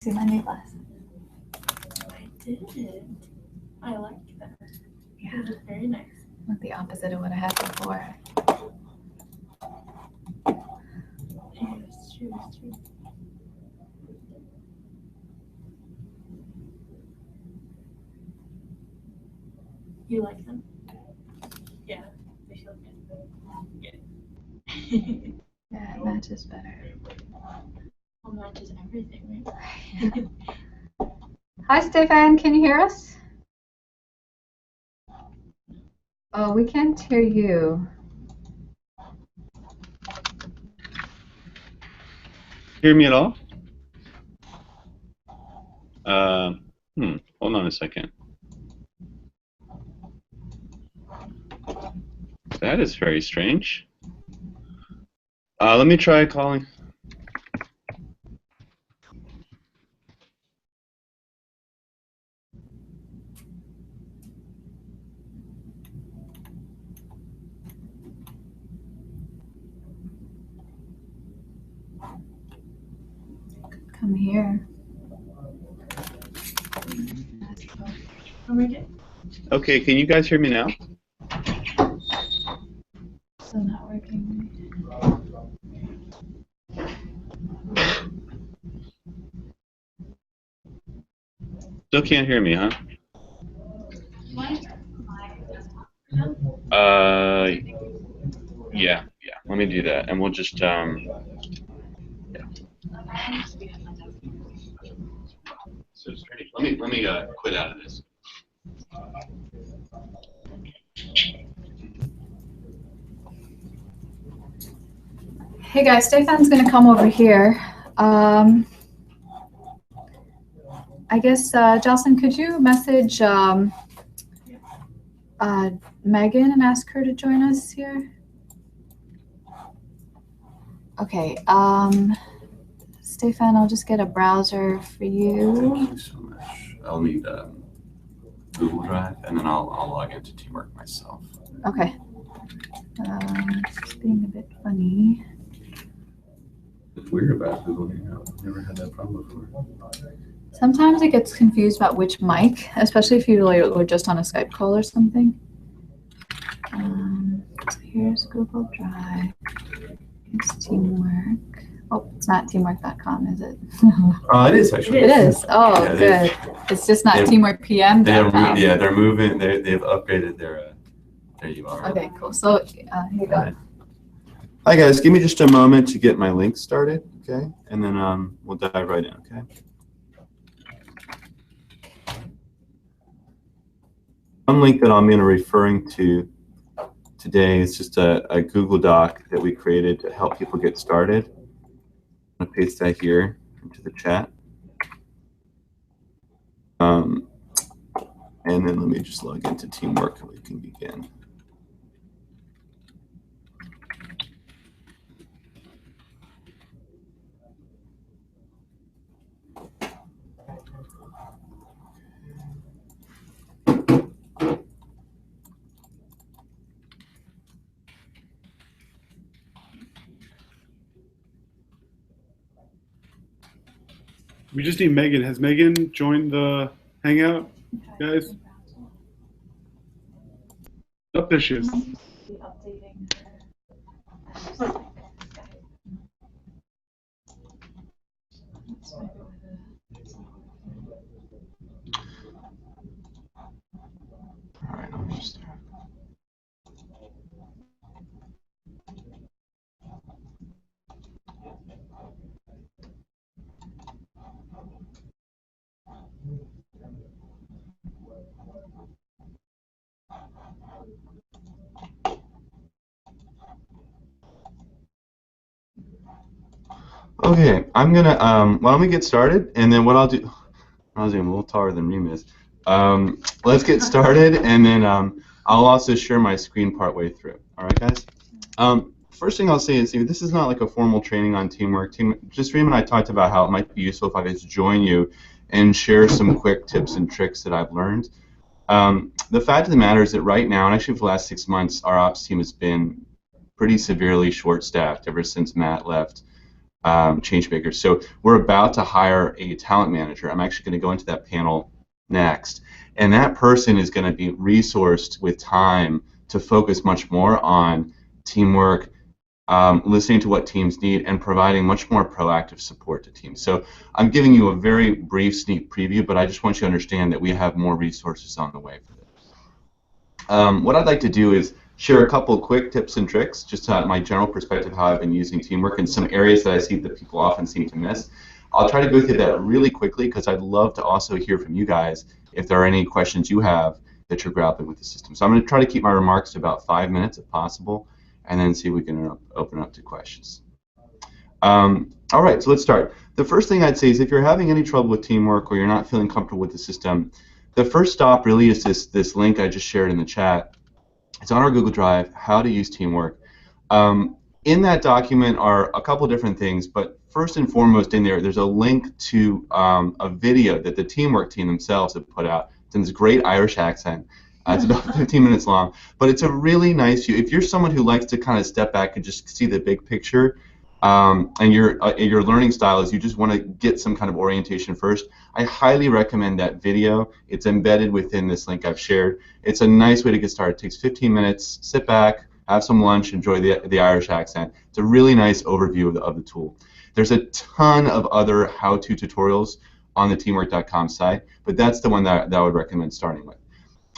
See my new glasses. I did. I like that. Yeah. It was very nice. Like the opposite of what I had before. Yeah, it's true, it's true. You like them? Yeah, they feel good. Yeah. Yeah, it matches better. Well, matches everything, right? Hi, Stefan. Can you hear us? Oh, we can't hear you. Hear me at all? Hold on a second. That is very strange. Let me try calling. Come here. Okay, can you guys hear me now? Still not working. Still can't hear me, huh? Yeah. Let me do that, and we'll just yeah. So strange. Let me quit out of this. Hey guys, Stefan's gonna come over here. I guess, Jocelyn, could you message Megan and ask her to join us here? Okay, Stefan, I'll just get a browser for you. Thank you so much. I'll need Google Drive, and then I'll log into Teamwork myself. Okay. It's being a bit funny. It's weird about Google Hangout. I've never had that problem before. Sometimes it gets confused about which mic, especially if you were just on a Skype call or something. So here's Google Drive. It's Teamwork. Oh, it's not teamwork.com, is it? It is actually. It is. Oh, yeah, good. It's just not TeamworkPM. Yeah, they're moving. They've upgraded their URL. Okay, cool. So here you go. Hi guys, give me just a moment to get my link started, okay? And then we'll dive right in, okay? One link that I'm going to referring to today is just a Google Doc that we created to help people get started. I'm going to paste that here into the chat. And then let me just log into Teamwork and we can begin. We just need Megan. Has Megan joined the Hangout, guys? Oh, there she is. All right, I'll just start. Okay, I'm gonna why don't we get started, and then what I'll do, I was even a little taller than Reem is. Let's get started, and then I'll also share my screen partway through. All right, guys. First thing I'll say is, this is not like a formal training on teamwork. Just Reem and I talked about how it might be useful if I just join you and share some quick tips and tricks that I've learned. The fact of the matter is that right now, and actually for the last 6 months, our ops team has been pretty severely short-staffed ever since Matt left. change makers. So we're about to hire a talent manager. I'm actually going to go into that panel next. And that person is going to be resourced with time to focus much more on teamwork, listening to what teams need, and providing much more proactive support to teams. So I'm giving you a very brief sneak preview, but I just want you to understand that we have more resources on the way for this. What I'd like to do is share a couple quick tips and tricks, just my general perspective how I've been using teamwork and some areas that I see that people often seem to miss. I'll try to go through that really quickly because I'd love to also hear from you guys if there are any questions you have that you're grappling with the system. So I'm going to try to keep my remarks to about 5 minutes if possible, and then see if we can open up to questions. All right, so let's start. The first thing I'd say is if you're having any trouble with teamwork or you're not feeling comfortable with the system, the first stop really is this link I just shared in the chat. It's on our Google Drive, How to Use Teamwork. In that document are a couple different things, but first and foremost in there's a link to a video that the Teamwork team themselves have put out. It's in this great Irish accent. It's about 15 minutes long, but it's a really nice view. If you're someone who likes to kind of step back and just see the big picture, and your learning style is you just want to get some kind of orientation first, I highly recommend that video. It's embedded within this link I've shared. It's a nice way to get started. It takes 15 minutes. Sit back, have some lunch, enjoy the Irish accent. It's a really nice overview of the tool. There's a ton of other how-to tutorials on the teamwork.com site, but that's the one that I would recommend starting with.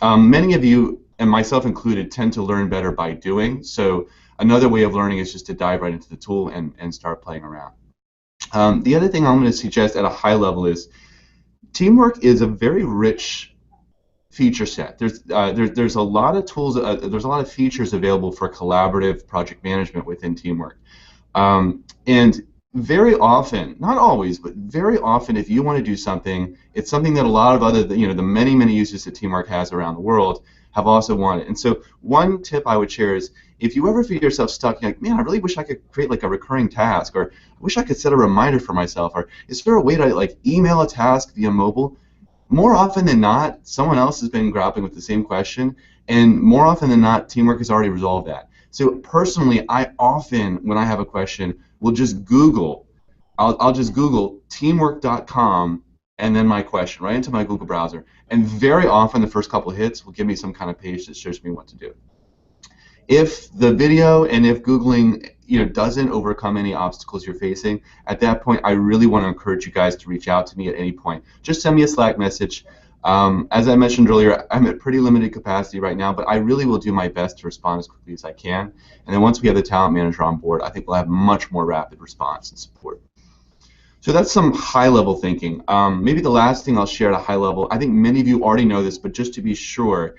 Many of you, and myself included, tend to learn better by doing, so another way of learning is just to dive right into the tool and start playing around. The other thing I'm going to suggest at a high level is teamwork is a very rich feature set. There's a lot of tools, there's a lot of features available for collaborative project management within teamwork. And very often, not always, but very often if you want to do something, it's something that a lot of other, the many users that teamwork has around the world have also wanted. And so one tip I would share is if you ever feel yourself stuck, you're like, man, I really wish I could create like a recurring task, or I wish I could set a reminder for myself, or is there a way to like email a task via mobile? More often than not, someone else has been grappling with the same question, and more often than not, teamwork has already resolved that. So personally, I often, when I have a question, will just Google, I'll just Google teamwork.com and then my question right into my Google browser, and very often the first couple of hits will give me some kind of page that shows me what to do. If the video and if Googling doesn't overcome any obstacles you're facing, at that point I really want to encourage you guys to reach out to me at any point. Just send me a Slack message. As I mentioned earlier, I'm at pretty limited capacity right now, but I really will do my best to respond as quickly as I can. And then once we have the talent manager on board, I think we'll have much more rapid response and support. So that's some high-level thinking. Maybe the last thing I'll share at a high level, I think many of you already know this, but just to be sure,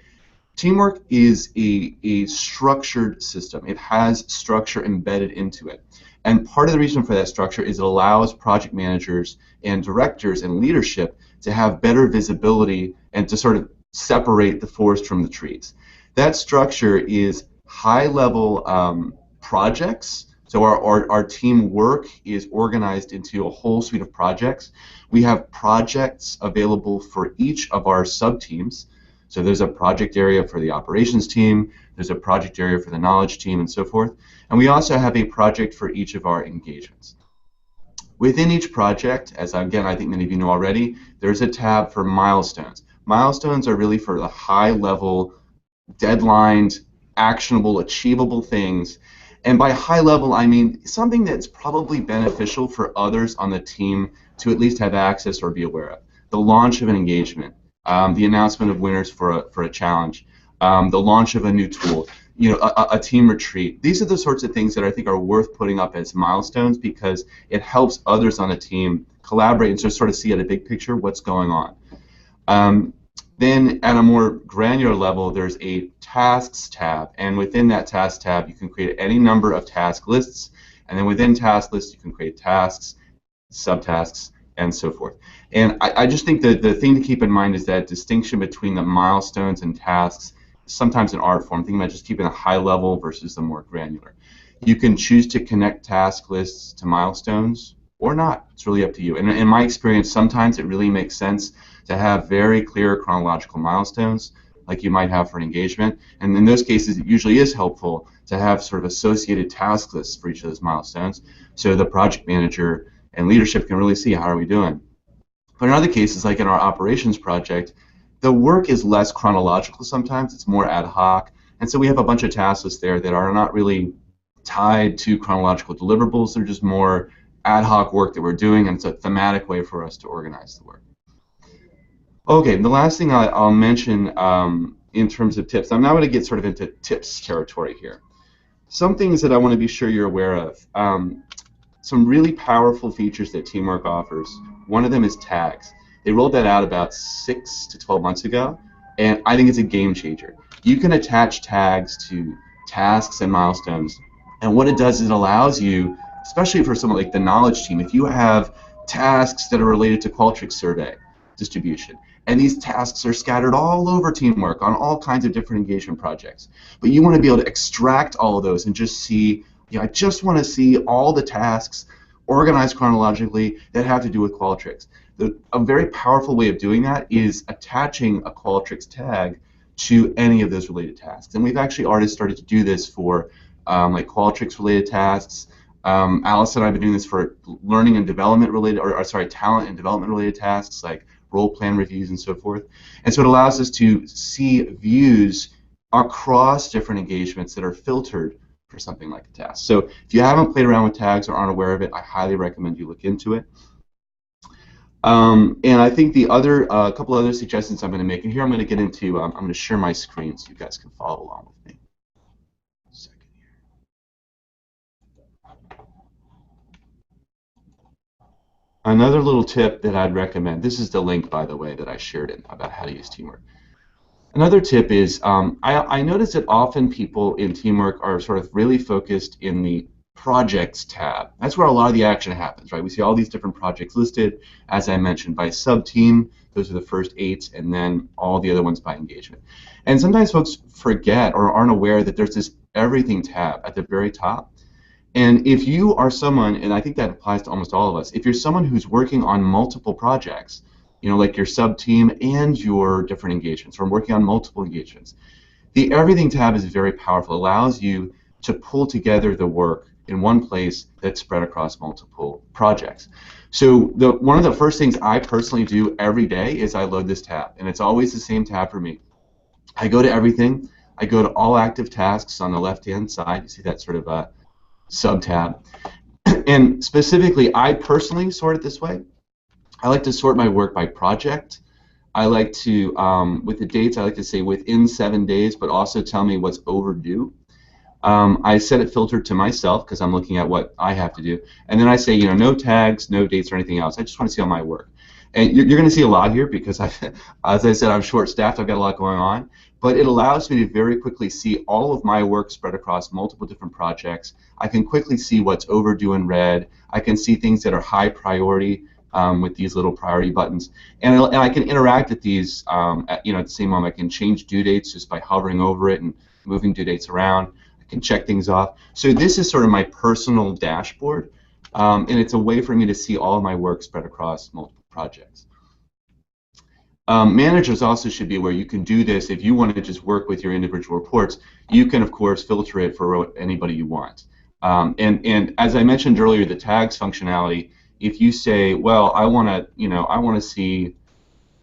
teamwork is a structured system. It has structure embedded into it. And part of the reason for that structure is it allows project managers and directors and leadership to have better visibility and to sort of separate the forest from the trees. That structure is high-level projects. So our team work is organized into a whole suite of projects. We have projects available for each of our sub-teams. So there's a project area for the operations team, there's a project area for the knowledge team, and so forth. And we also have a project for each of our engagements. Within each project, as again I think many of you know already, there's a tab for milestones. Milestones are really for the high-level, deadlined, actionable, achievable things. And by high level, I mean something that's probably beneficial for others on the team to at least have access or be aware of. The launch of an engagement, the announcement of winners for a challenge, the launch of a new tool, a team retreat. These are the sorts of things that I think are worth putting up as milestones because it helps others on the team collaborate and just sort of see at a big picture what's going on. Then at a more granular level, there's a tasks tab, and within that task tab, you can create any number of task lists, and then within task lists, you can create tasks, subtasks, and so forth. And I just think that the thing to keep in mind is that distinction between the milestones and tasks is sometimes an art form. Think about just keeping a high level versus the more granular. You can choose to connect task lists to milestones or not. It's really up to you. And in my experience, sometimes it really makes sense to have very clear chronological milestones. like you might have for an engagement. And in those cases, it usually is helpful to have sort of associated task lists for each of those milestones, so the project manager and leadership can really see how are we doing. But in other cases, like in our operations project, the work is less chronological sometimes, it's more ad hoc, and so we have a bunch of task lists there that are not really tied to chronological deliverables, they're just more ad hoc work that we're doing, and it's a thematic way for us to organize the work. Okay, the last thing I'll mention in terms of tips, I'm now going to get sort of into tips territory here. Some things that I want to be sure you're aware of. Some really powerful features that Teamwork offers. One of them is tags. They rolled that out about 6 to 12 months ago, and I think it's a game changer. You can attach tags to tasks and milestones, and what it does is it allows you, especially for someone like the knowledge team, if you have tasks that are related to Qualtrics survey distribution, and these tasks are scattered all over Teamwork on all kinds of different engagement projects, but you want to be able to extract all of those and just see, I just want to see all the tasks organized chronologically that have to do with Qualtrics. A very powerful way of doing that is attaching a Qualtrics tag to any of those related tasks. And we've actually already started to do this for like Qualtrics related tasks. Alice and I have been doing this for learning and development related, or sorry, talent and development related tasks like role plan reviews and so forth. And so it allows us to see views across different engagements that are filtered for something like a task. So if you haven't played around with tags or aren't aware of it, I highly recommend you look into it. And I think the other couple other suggestions I'm going to make, and here I'm going to get into, I'm going to share my screen so you guys can follow along with me. Another little tip that I'd recommend, this is the link, by the way, that I shared it about how to use Teamwork. Another tip is, I notice that often people in Teamwork are sort of really focused in the projects tab. That's where a lot of the action happens, right? We see all these different projects listed, as I mentioned, by sub-team. Those are the first 8, and then all the other ones by engagement. And sometimes folks forget or aren't aware that there's this everything tab at the very top. And if you are someone, and I think that applies to almost all of us, if you're someone who's working on multiple projects, like your sub-team and your different engagements, or working on multiple engagements, the Everything tab is very powerful. It allows you to pull together the work in one place that's spread across multiple projects. So one of the first things I personally do every day is I load this tab, and it's always the same tab for me. I go to Everything, I go to All Active Tasks on the left-hand side. You see that sort of sub-tab. And specifically, I personally sort it this way. I like to sort my work by project. I like to, with the dates, I like to say within 7 days, but also tell me what's overdue. I set it filtered to myself because I'm looking at what I have to do. And then I say, no tags, no dates or anything else. I just want to see all my work. And you're going to see a lot here because, as I said, I'm short-staffed. I've got a lot going on. But it allows me to very quickly see all of my work spread across multiple different projects. I can quickly see what's overdue in red. I can see things that are high priority with these little priority buttons. And I can interact with these at the same moment. I can change due dates just by hovering over it and moving due dates around. I can check things off. So this is sort of my personal dashboard. And it's a way for me to see all of my work spread across multiple projects. Managers also should be aware you can do this if you want to just work with your individual reports. You can, of course, filter it for anybody you want. And as I mentioned earlier, the tags functionality, if you say, well, I want to see,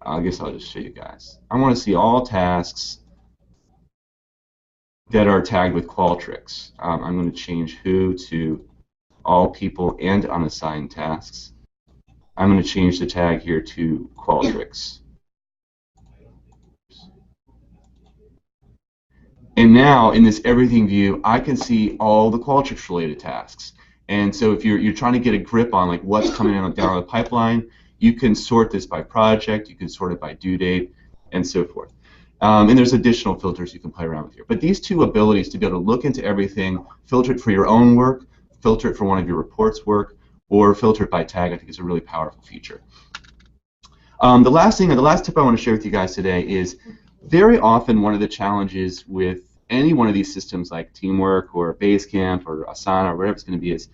I guess I'll just show you guys. I want to see all tasks that are tagged with Qualtrics. I'm going to change who to all people and unassigned tasks. I'm going to change the tag here to Qualtrics. And now in this everything view, I can see all the Qualtrics related tasks. And so if you're trying to get a grip on like what's coming down the pipeline, you can sort this by project, you can sort it by due date, and so forth. And there's additional filters you can play around with here. But these two abilities to be able to look into everything, filter it for your own work, filter it for one of your reports work, or filter it by tag, I think is a really powerful feature. The last tip I want to share with you guys today is very often one of the challenges with any one of these systems like Teamwork or Basecamp or Asana or whatever it's going to be is,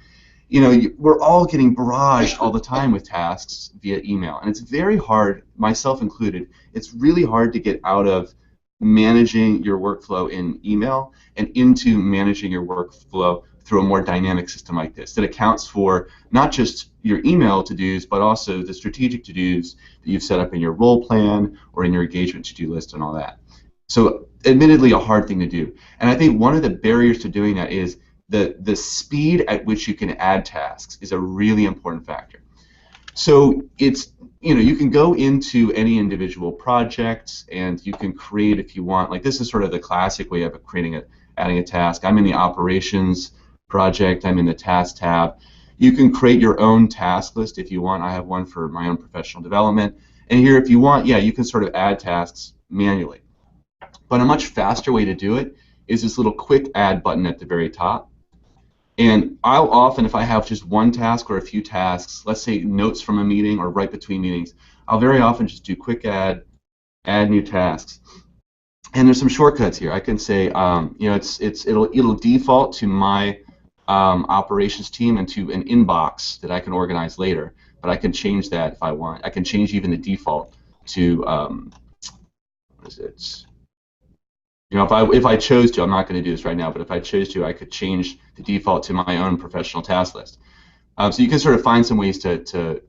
we're all getting barraged all the time with tasks via email, and it's very hard, myself included, it's really hard to get out of managing your workflow in email and into managing your workflow through a more dynamic system like this that accounts for not just your email to-dos, but also the strategic to-dos that you've set up in your role plan or in your engagement to-do list and all that. So admittedly a hard thing to do. And I think one of the barriers to doing that is the speed at which you can add tasks is a really important factor. So it's, you can go into any individual projects and you can create, if you want, like this is sort of the classic way of adding a task. I'm in the operations project, I'm in the task tab. You can create your own task list if you want. I have one for my own professional development. And here, if you want, yeah, you can sort of add tasks manually. But a much faster way to do it is this little quick add button at the very top. And I'll often, if I have just one task or a few tasks, let's say notes from a meeting or right between meetings, I'll very often just do quick add new tasks. And there's some shortcuts here. I can say, it'll default to my operations team and to an inbox that I can organize later. But I can change that if I want. I can change even the default to what is it? If I chose to, I'm not going to do this right now, but if I chose to, I could change the default to my own professional task list. So you can sort of find some ways to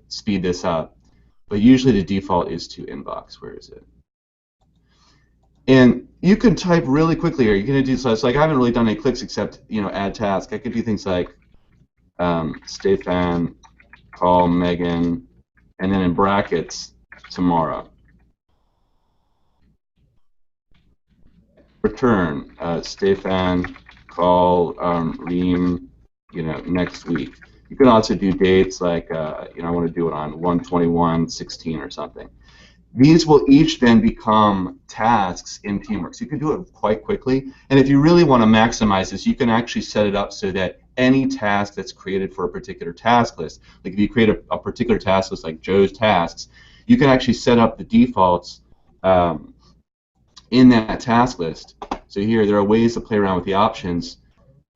speed this up, but usually the default is to inbox. Where is it? And you can type really quickly here. You're going to do so. It's like I haven't really done any clicks except add task. I could do things like Stefan, call Megan, and then in brackets tomorrow. Return Stefan, call Reem, next week. You can also do dates like I want to do it on 1/21/16 or something. These will each then become tasks in Teamwork. So you can do it quite quickly. And if you really want to maximize this, you can actually set it up so that any task that's created for a particular task list, like if you create a particular task list like Joe's tasks, you can actually set up the defaults in that task list. So here, there are ways to play around with the options.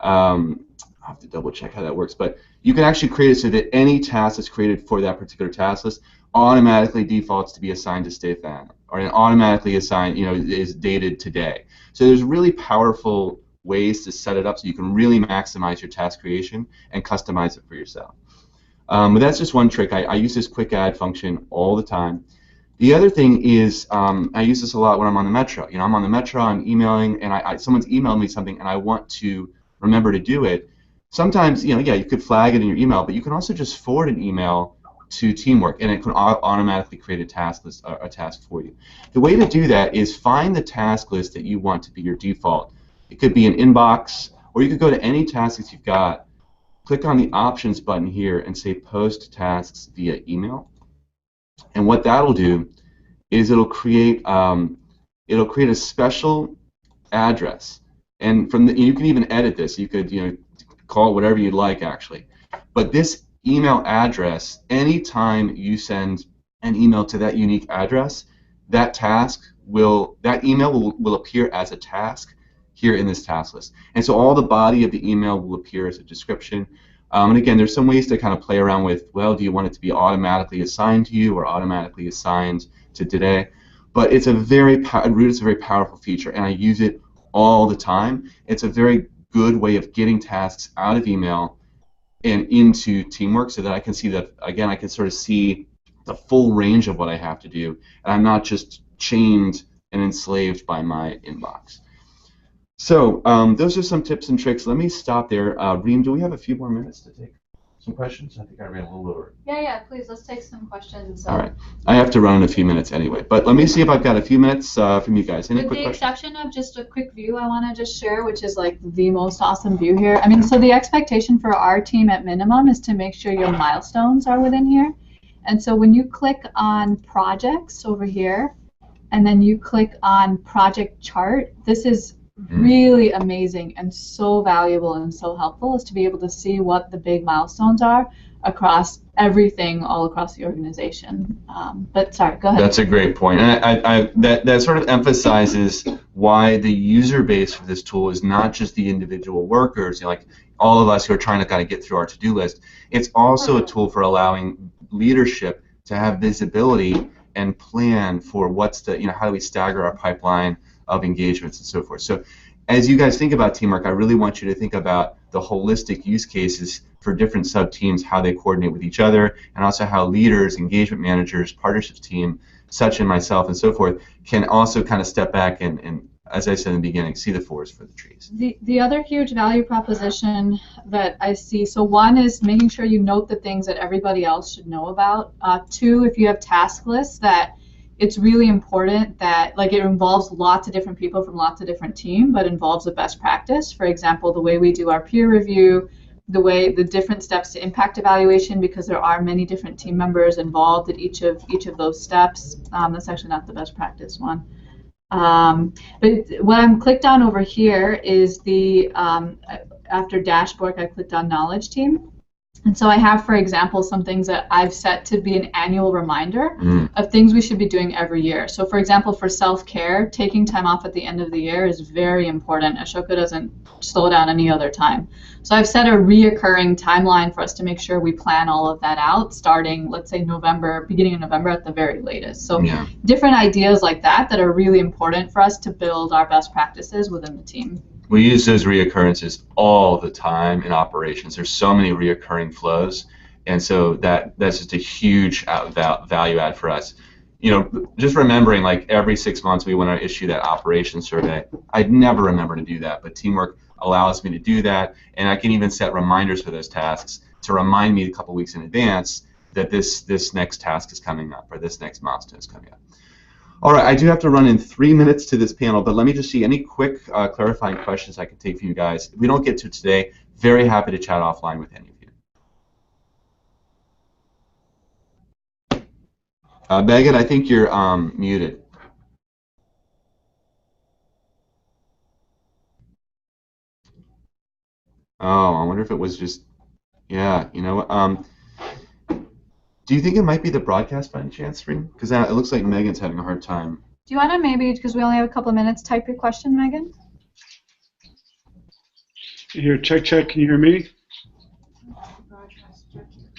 I'll have to double check how that works, but you can actually create it so that any task that's created for that particular task list automatically defaults to be assigned to Stefan, or automatically assigned, is dated today. So there's really powerful ways to set it up so you can really maximize your task creation and customize it for yourself. But that's just one trick. I use this quick add function all the time. The other thing is I use this a lot when I'm on the Metro. I'm on the Metro, I'm emailing, and someone's emailed me something, and I want to remember to do it. Sometimes, you could flag it in your email, but you can also just forward an email to Teamwork, and it can automatically create a task list, a task for you. The way to do that is find the task list that you want to be your default. It could be an inbox, or you could go to any task that you've got, click on the options button here, and say post tasks via email. And what that'll do is it'll create a special address, and you can even edit this. You could call it whatever you'd like actually, but this email address, anytime you send an email to that unique address, that email will appear as a task here in this task list. And so all the body of the email will appear as a description. And again, there's some ways to kind of play around with, well, do you want it to be automatically assigned to you or automatically assigned to today? But it's a very powerful feature, and I use it all the time. It's a very good way of getting tasks out of email and into Teamwork so that I can see that, again, I can sort of see the full range of what I have to do, and I'm not just chained and enslaved by my inbox. So those are some tips and tricks. Let me stop there. Reem, do we have a few more minutes to take some questions? I think I ran a little over. Yeah, please, let's take some questions. All right. I have to run in a few minutes anyway, but let me see if I've got a few minutes from you guys. Any With quick the questions? exception of just a quick view I want to just share, which is like the most awesome view here. I mean, so the expectation for our team at minimum is to make sure your milestones are within here. And so when you click on projects over here, and then you click on project chart, this is really amazing and so valuable and so helpful, is to be able to see what the big milestones are across everything all across the organization. But sorry, go ahead. That's a great point. And that sort of emphasizes why the user base for this tool is not just the individual workers, like all of us who are trying to kind of get through our to-do list. It's also a tool for allowing leadership to have visibility and plan for what's the, how do we stagger our pipeline of engagements and so forth. So as you guys think about teamwork, I really want you to think about the holistic use cases for different sub-teams, how they coordinate with each other, and also how leaders, engagement managers, partnerships team, such and myself and so forth, can also kind of step back and, as I said in the beginning, see the forest for the trees. The other huge value proposition that I see, so one is making sure you note the things that everybody else should know about. Two, if you have task lists, that it's really important that, like, it involves lots of different people from lots of different teams, but involves a best practice. For example, the way we do our peer review, the different steps to impact evaluation, because there are many different team members involved at each of those steps. That's actually not the best practice one. But what I'm clicked on over here is the, after dashboard, I clicked on knowledge team. And so I have, for example, some things that I've set to be an annual reminder of things we should be doing every year. So for example, for self-care, taking time off at the end of the year is very important. Ashoka doesn't slow down any other time. So I've set a reoccurring timeline for us to make sure we plan all of that out starting, let's say, November, beginning of November at the very latest. So different ideas like that that are really important for us to build our best practices within the team. We use those reoccurrences all the time in operations. There's so many reoccurring flows, and so that's just a huge value add for us. Just remembering, like, every 6 months we want to issue that operations survey. I'd never remember to do that, but Teamwork allows me to do that, and I can even set reminders for those tasks to remind me a couple weeks in advance that this next task is coming up or this next milestone is coming up. All right, I do have to run in 3 minutes to this panel, but let me just see any quick clarifying questions I can take from you guys. If we don't get to today, very happy to chat offline with any of you. Megan, I think you're muted. Oh, I wonder if it was just, yeah, do you think it might be the broadcast by any chance, Spring? Because it looks like Megan's having a hard time. Do you want to maybe, because we only have a couple of minutes, type your question, Megan? Here, check. Can you hear me?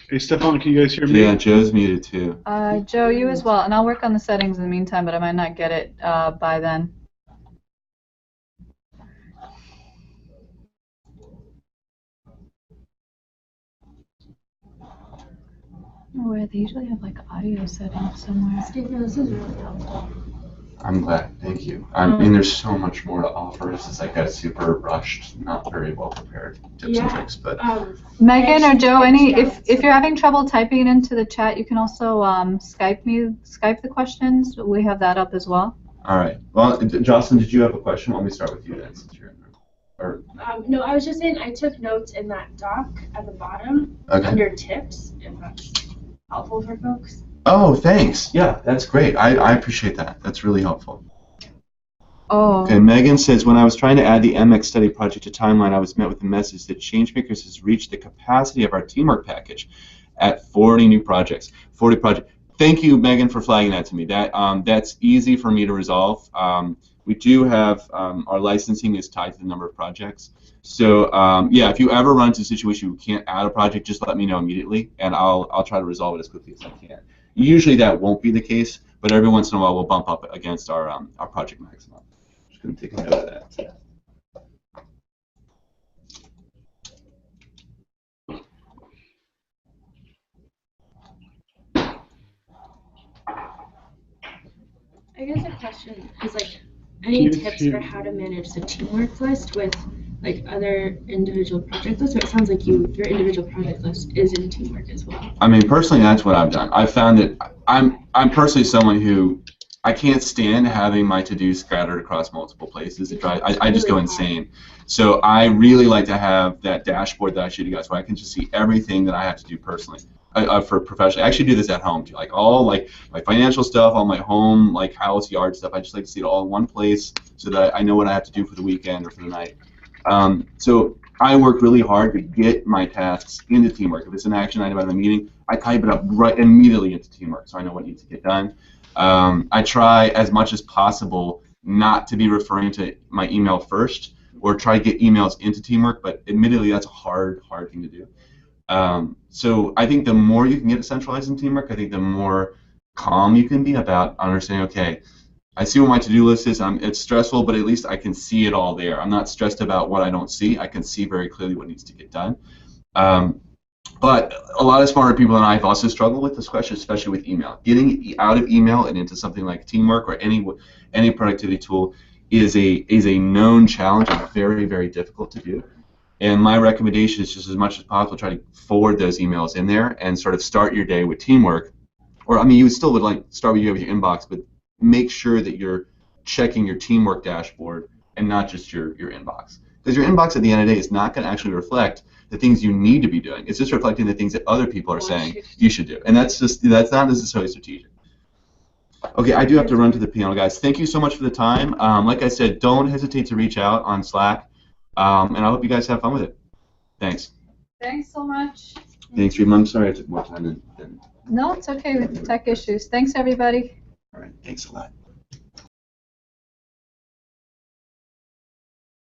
Hey, Stefan, can you guys hear me? Yeah, Joe's muted too. Joe, you as well. And I'll work on the settings in the meantime, but I might not get it by then. Where they usually have like audio settings somewhere. Stephen, this is really helpful. I'm glad, thank you. I mean, there's so much more to offer. It's just like a super rushed, not very well prepared tips and tricks. But Megan or Joe, if you're having trouble typing it into the chat, you can also Skype the questions. We have that up as well. All right. Well, Jocelyn, did you have a question? Let me start with you then, since you're in there. No, I was just saying I took notes in that doc at the bottom under tips, if that's helpful for folks. Oh, thanks. Yeah, that's great. I appreciate that. That's really helpful. Oh. Okay, Megan says, when I was trying to add the MX study project to timeline, I was met with the message that Changemakers has reached the capacity of our teamwork package at 40 new projects. 40 projects. Thank you, Megan, for flagging that to me. That's easy for me to resolve. We do have our licensing is tied to the number of projects. So yeah, if you ever run into a situation where you can't add a project, just let me know immediately, and I'll try to resolve it as quickly as I can. Usually that won't be the case, but every once in a while we'll bump up against our project maximum. Just going to take a note of that. I guess a question is, like, any tips for how to manage the teamwork list with, like, other individual project lists? Or it sounds like your individual project list is in teamwork as well. I mean, personally, that's what I've done. I've found that I'm personally someone who I can't stand having my to-dos scattered across multiple places. I just go insane. So I really like to have that dashboard that I showed you guys, where I can just see everything that I have to do personally. For professional, I actually do this at home too. Like all my financial stuff, all my home house yard stuff. I just like to see it all in one place so that I know what I have to do for the weekend or for the night. So I work really hard to get my tasks into Teamwork. If it's an action item at a meeting, I type it up right immediately into Teamwork so I know what needs to get done. I try as much as possible not to be referring to my email first, or try to get emails into Teamwork, but admittedly that's a hard thing to do. So I think the more you can get it centralized in Teamwork, I think the more calm you can be about understanding, okay, I see what my to-do list is. It's stressful, but at least I can see it all there. I'm not stressed about what I don't see. I can see very clearly what needs to get done. But a lot of smarter people than I have also struggled with this question, especially with email. Getting out of email and into something like Teamwork or any productivity tool is a known challenge and very, very difficult to do. And my recommendation is just as much as possible try to forward those emails in there and sort of start your day with Teamwork. Or I mean, you still would like start with your inbox, but make sure that you're checking your Teamwork dashboard and not just your inbox. Because your inbox at the end of the day is not going to actually reflect the things you need to be doing. It's just reflecting the things that other people are saying you should do. And that's not necessarily strategic. Okay, I do have to run to the piano, guys. Thank you so much for the time. Like I said, don't hesitate to reach out on Slack. And I hope you guys have fun with it. Thanks. Thanks so much. Thanks, Reem. I'm sorry I took more time than. No, it's okay with tech issues. Thanks, everybody. All right, thanks a lot.